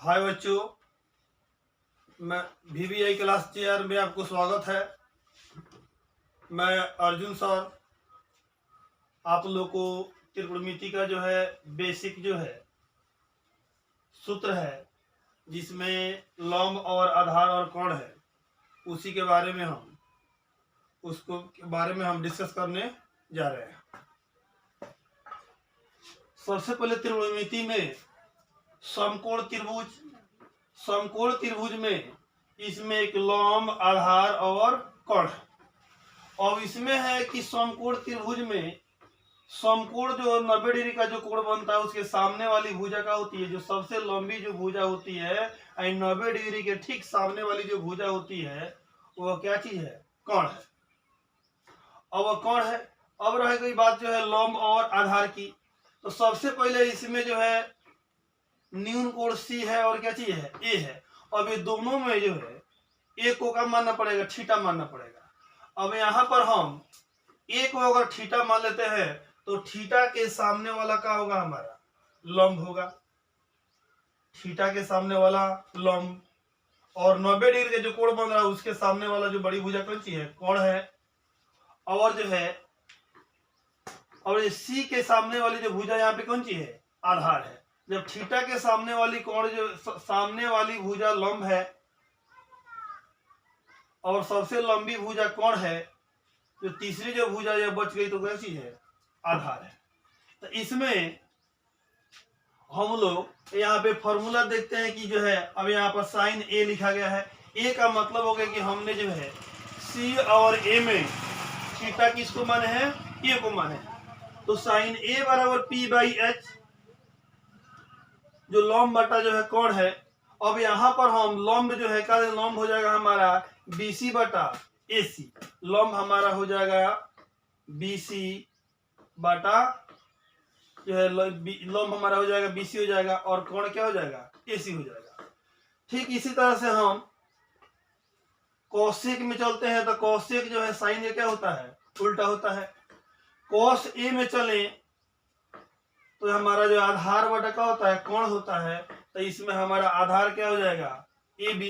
हाय बच्चों, मैं VVI class chair में आपको स्वागत है। मैं अर्जुन सर आप लोग को त्रिकोणमिति का जो है बेसिक जो है सूत्र है, जिसमें लंब और आधार और कोण है, उसी के बारे में हम डिस्कस करने जा रहे हैं। सबसे पहले त्रिकोणमिति में समकोण त्रिभुज में इसमें एक लंब, आधार और कोण है। अब इसमें है कि समकोण त्रिभुज में समकोण जो 90 डिग्री का जो कोण बनता है, उसके सामने वाली भुजा का होती है, जो सबसे लंबी जो भुजा होती है 90 डिग्री के ठीक सामने वाली जो भुजा होती है वो क्या चीज है? कोण है। अब वह कोण है। अब रह गई बात जो है लंब और आधार की। तो सबसे पहले इसमें जो है न्यून कोण C है और क्या चीज है? A है। अब ये दोनों में जो है A को क्या मानना पड़ेगा? थीटा मानना पड़ेगा। अब यहाँ पर हम A को अगर थीटा मान लेते हैं तो थीटा के सामने वाला क्या होगा? हमारा लंब होगा। थीटा के सामने वाला लंब, और 90 डिग्री के जो कोण बन रहा है उसके सामने वाला जो बड़ी भुजा कौन सी है? कोण है। और जो है और ये C के सामने वाली जो भुजा यहाँ पे कौन सी है? आधार है। जब थीटा के सामने वाली कोण जो सामने वाली भुजा लंब है और सबसे लंबी भुजा कोण है, तो तीसरी जो भुजा यह बच गई तो कैसी है? आधार है। तो इसमें हम लोग यहाँ पे फॉर्मूला देखते हैं कि जो है अब यहाँ पर साइन A लिखा गया है। A का मतलब हो गया कि हमने जो है C और A में थीटा किसको माने हैं? A को माने हैं। तो साइन A बराबर P/H, जो लंब बटा जो है कोण है। अब यहाँ पर हम लंब जो है का लंब हो जाएगा हमारा BC बटा AC। लंब हमारा हो जाएगा BC बटा जो है लंब हमारा हो जाएगा BC हो जाएगा, और कोण क्या हो जाएगा? AC हो जाएगा। ठीक इसी तरह से हम कोसेक में चलते हैं तो कोसेक जो है साइन A क्या होता है? उल्टा होता है। कोस A में चले तो हमारा जो आधार बटा क्या होता है? कोण होता है। तो इसमें हमारा आधार क्या हो जाएगा? AB,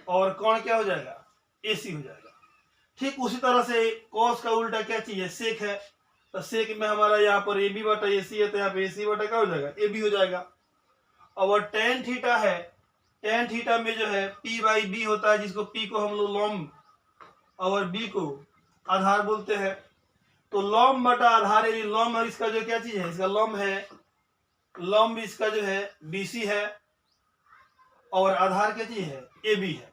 और कोण क्या हो जाएगा? AC हो जाएगा। ठीक उसी तरह से कोस का उल्टा क्या चीज है? सेक है। तो सेक में हमारा यहाँ पर AB बटा AC है, तो यहाँ पे AC बटा क्या हो जाएगा? AB हो जाएगा। और टेन थीटा है, टेन थीटा में जो है P/B होता है, जिसको P को हम लोग लंब और B को आधार बोलते हैं। तो लंब बटा आधार, यानी लंब और इसका जो क्या चीज है? इसका लंब है, लंब इसका जो है BC है, और आधार क्या चीज है? AB है।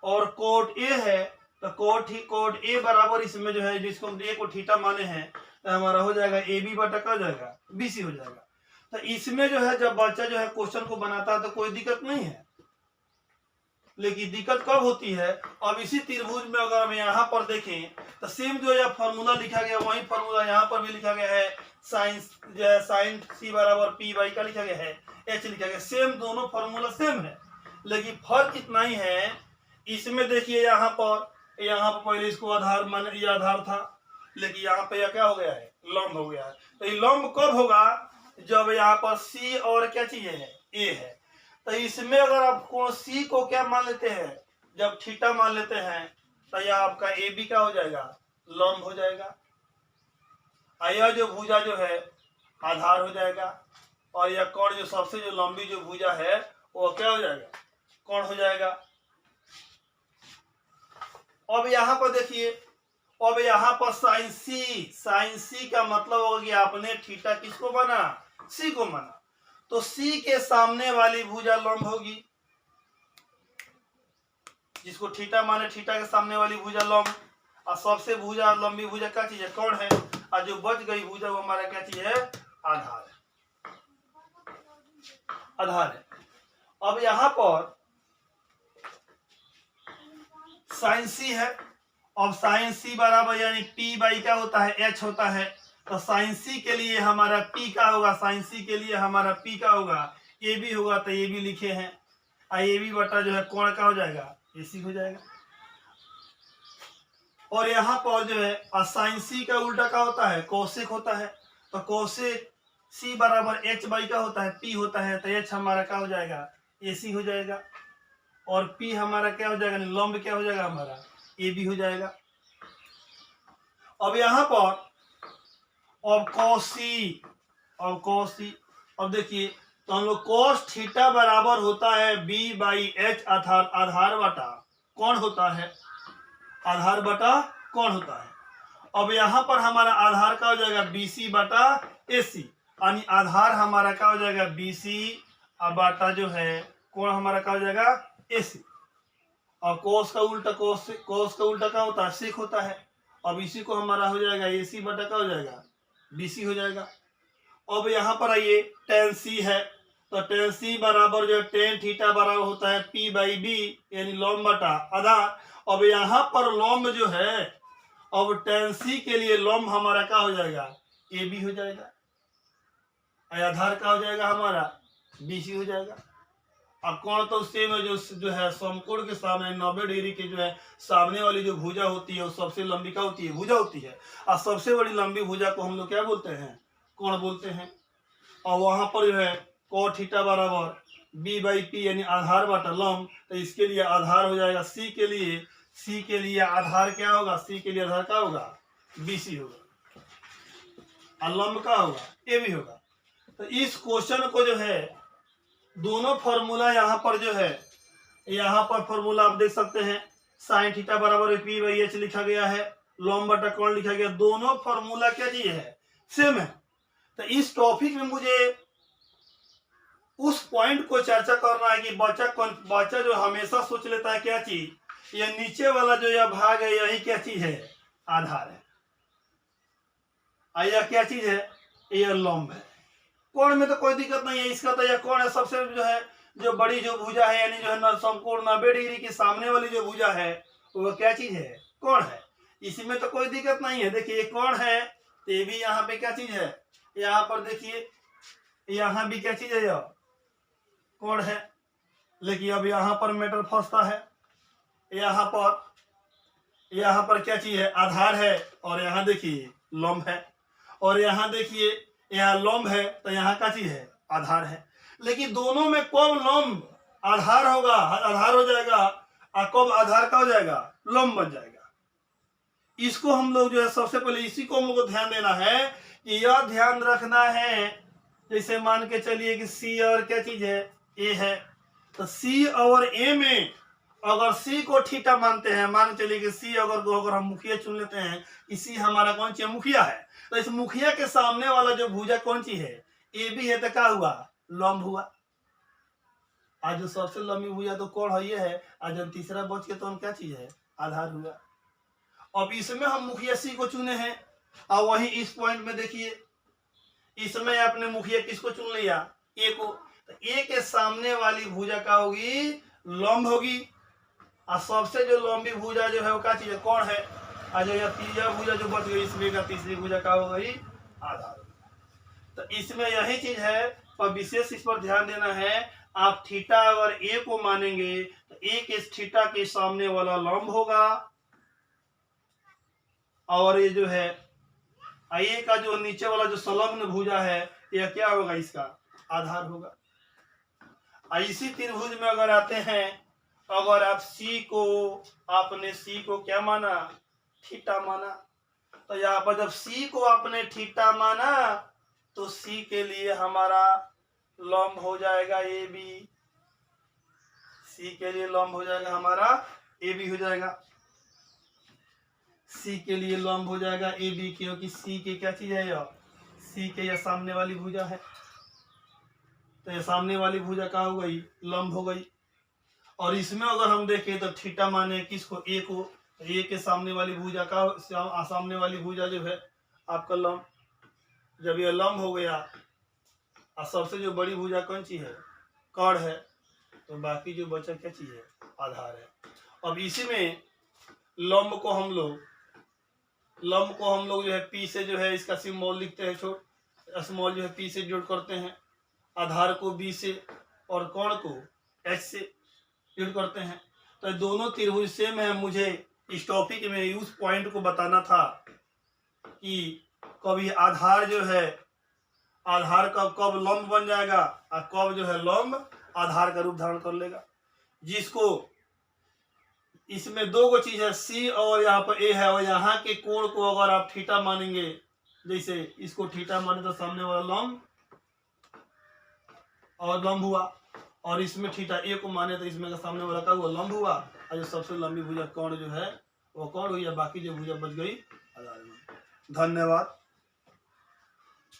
और कोट A है, तो कोट A बराबर इसमें जो है जिसको हम A को थीटा माने हैं, तो हमारा हो जाएगा AB बटा क्या हो जाएगा? BC हो जाएगा। तो इसमें जो है जब बच्चा जो है क्वेश्चन को बनाता है तो कोई दिक्कत नहीं है, लेकिन दिक्कत कब होती है? अब इसी त्रिभुज में अगर हम यहाँ पर देखें तो सेम जो यह फॉर्मूला लिखा गया वही फॉर्मूला यहाँ पर भी लिखा गया है। साइन जो है साइन C बराबर P/, का लिखा गया है, H लिखा गया। सेम दोनों फॉर्मूला सेम है, लेकिन फर्क इतना ही है। इसमें देखिए यहाँ पर पहले इसको आधार मान, ये आधार था, लेकिन यहाँ पे यह क्या हो गया है? लंब हो गया है। तो ये लंब कब होगा? जब यहाँ पर C और क्या चीज है? A है। तो इसमें अगर आप कोण C को क्या मान लेते हैं? जब थीटा मान लेते हैं, तो यह आपका AB क्या हो जाएगा? लंब हो जाएगा। यह जो भुजा जो है आधार हो जाएगा, और यह कोण जो सबसे जो लंबी जो भुजा है वो क्या हो जाएगा? कोण हो जाएगा। अब यहाँ पर देखिए, अब यहाँ पर साइन C का मतलब हो गया आपने थीटा किसको माना? C को माना। तो C के सामने वाली भुजा लंब होगी, जिसको थीटा माने, थीटा के सामने वाली भुजा लंब, और सबसे भुजा लंबी भुजा क्या चीज है? कोण है। और जो बच गई भुजा वो हमारा क्या चीज है? आधार है। आधार है। अब यहाँ पर साइन C है। अब साइन C बराबर यानी P/, क्या होता है? H होता है। तो साइन C के लिए हमारा P का होगा, साइन C के लिए हमारा P का होगा AB होगा, तो AB लिखे हैं। AB बटा जो है कोण का हो जाएगा? AC हो जाएगा। और यहाँ पर जो है साइन C का उल्टा क्या होता है? कोसेक होता है। तो कोसेक सी बराबर एच बाई का होता है, पी होता है, तो एच हमारा क्या हो जाएगा, ए सी हो जाएगा, और पी हमारा क्या हो जाएगा, लंब क्या हो जाएगा हमारा, ए बी हो जाएगा। अब यहाँ पर अब अब देखिए, तो हम लोग cos थीटा बराबर होता है बी बाई एच, आधार बटा कौन होता है, आधार बटा कौन होता है। अब यहाँ पर हमारा आधार का हो जाएगा बी सी बटा ए सी, यानी आधार हमारा क्या हो जाएगा बी सी, बाटा जो है कौन हमारा क्या हो जाएगा ए सी, और कोस का उल्टा क्या होता है, सेक होता है। अब इसी को हमारा हो जाएगा ए सी बटा क्या हो जाएगा बी सी हो जाएगा। अब यहाँ पर आइए टेन सी है, तो टेन सी बराबर जो है टेन थीटा बराबर होता है पी बाई बी, यानी लॉम्ब बटा आधार। अब यहाँ पर लॉम्ब जो है, अब टेन सी के लिए लॉम्ब हमारा क्या हो जाएगा ए बी हो जाएगा, आधार का हो जाएगा हमारा बी सी हो जाएगा। अब कोण तो सेम है, जो है समकोण के सामने 90 डिग्री के जो है सामने वाली जो भुजा होती है वो सबसे लंबी क्या होती है, भुजा होती है, और सबसे बड़ी लंबी भुजा को हम लोग क्या बोलते हैं, कोण बोलते हैं। और वहां पर जो है cos थीटा बराबर बी बाई पी, यानी आधार बटा लंब, तो इसके लिए आधार हो जाएगा सी के लिए आधार क्या होगा, सी के लिए आधार क्या होगा बी सी होगा, और लंब का होगा ए बी होगा। तो इस क्वेश्चन को जो है दोनों फॉर्मूला यहाँ पर जो है, यहाँ पर फॉर्मूला आप देख सकते हैं, साइन थीटा बराबर पी बाई एच लिखा गया है, लॉम्ब बटा कोण लिखा गया, दोनों फॉर्मूला क्या चीज है, सेम है। तो इस टॉपिक में मुझे उस पॉइंट को चर्चा करना है कि बच्चा जो हमेशा सोच लेता है क्या चीज, ये नीचे वाला जो यह भाग है यही क्या चीज है, आधार है, यह क्या चीज है, यह लंब है। कोण में तो कोई दिक्कत नहीं है, इसका तो यह कोण है सबसे जो है जो बड़ी जो भुजा है, यानी जो है समकोण 90 डिग्री की सामने वाली जो भुजा है वो क्या चीज है, कोण है, इसमें तो कोई दिक्कत नहीं है। देखिए कोण है तो ये भी यहाँ पे क्या चीज है, यहाँ पर देखिए यहाँ भी क्या चीज है, यह कोण है। लेकिन अब यहाँ पर मैटर फंसता है, यहाँ पर क्या चीज है, आधार है, और यहाँ देखिए लंब है, और यहाँ देखिए यहाँ लंब है, तो यहाँ का चीज है आधार है। लेकिन दोनों में कब लंब आधार होगा, आधार हो जाएगा, और कब आधार का हो जाएगा, लंब बन जाएगा। इसको हम लोग जो है सबसे पहले इसी को हम लोग को ध्यान देना है कि यह ध्यान रखना है, जैसे मान के चलिए कि सी और क्या चीज है, ए है, तो सी और ए में अगर सी को थीटा मानते हैं, मान चलिए कि सी अगर हम मुखिया चुन लेते हैं कि सी हमारा कौन सी मुखिया है, तो इस मुखिया के सामने वाला जो भुजा कौन सी है, ए बी है, तो क्या हुआ, लंब हुआ। आज जो सबसे लंबी भुजा तो कौन है, ये है, आज जब तीसरा बच के तो हम क्या चीज है, आधार हुआ। अब इसमें हम मुखिया सी को चुने हैं, और वहीं इस पॉइंट में देखिए इसमें आपने मुखिया किसको चुन लिया, ए को, तो ए के सामने वाली भुजा क्या होगी, लंब होगी, और सबसे जो लंबी भुजा जो है वो क्या चीज है, कौन है, और जो यह तीसरा भुजा जो बच गई इसमें का तीसरी भुजा क्या हो गई, आधार। तो इसमें यही चीज है, पर विशेष इस पर ध्यान देना है। आप थीटा अगर ए को मानेंगे तो ए के थीटा के सामने वाला लंब होगा, और ये जो है ए का जो नीचे वाला जो संलग्न भुजा है यह क्या होगा, इसका आधार होगा। इसी त्रिभुज में अगर आते हैं, अगर आप आपने सी को क्या माना, थीटा माना, तो यहाँ पर जब सी को आपने थीटा माना तो सी के लिए हमारा लंब हो जाएगा ए बी, सी के लिए लंब हो जाएगा हमारा ए बी हो जाएगा, सी के लिए लंब हो जाएगा ए बी, क्योंकि सी के क्या चीज है, यह सी के यह सामने वाली भुजा है, तो यह सामने वाली भुजा क्या हो गई, लंब हो गई। और इसमें अगर हम देखें तो थीटा माने किसको, ए को, ए के सामने वाली भुजा का, सामने वाली भुजा जो है आपका लंब, जब यह लंब हो गया और सबसे जो बड़ी भुजा कौन सी है, कर्ण है, तो बाकी जो बचा क्या चीज है, आधार है। अब इसी में लंब को हम लोग जो है पी से जो है इसका सिंबल लिखते हैं, स्मॉल जो है पी से जोड़ करते हैं, आधार को बी से और कर्ण को एच से जोड़ करते हैं। तो दोनों त्रिभुज सेम है। मुझे इस टॉपिक में उस पॉइंट को बताना था कि कभी आधार जो है आधार का कब लंब बन जाएगा और कब जो है लंब आधार का रूप धारण कर लेगा। जिसको इसमें दो गो चीज है, सी और यहाँ पर ए है, और यहाँ के कोण को अगर आप थीटा मानेंगे, जैसे इसको थीटा माने तो सामने वाला लंब और लंब हुआ, और इसमें थीटा ए को माने तो इसमें का सामने वाला का हुआ लंब हुआ, और जो सबसे लंबी भुजा कोण जो है वो कोण हुई, बाकी जो भुजा बच गई आधार में। धन्यवाद।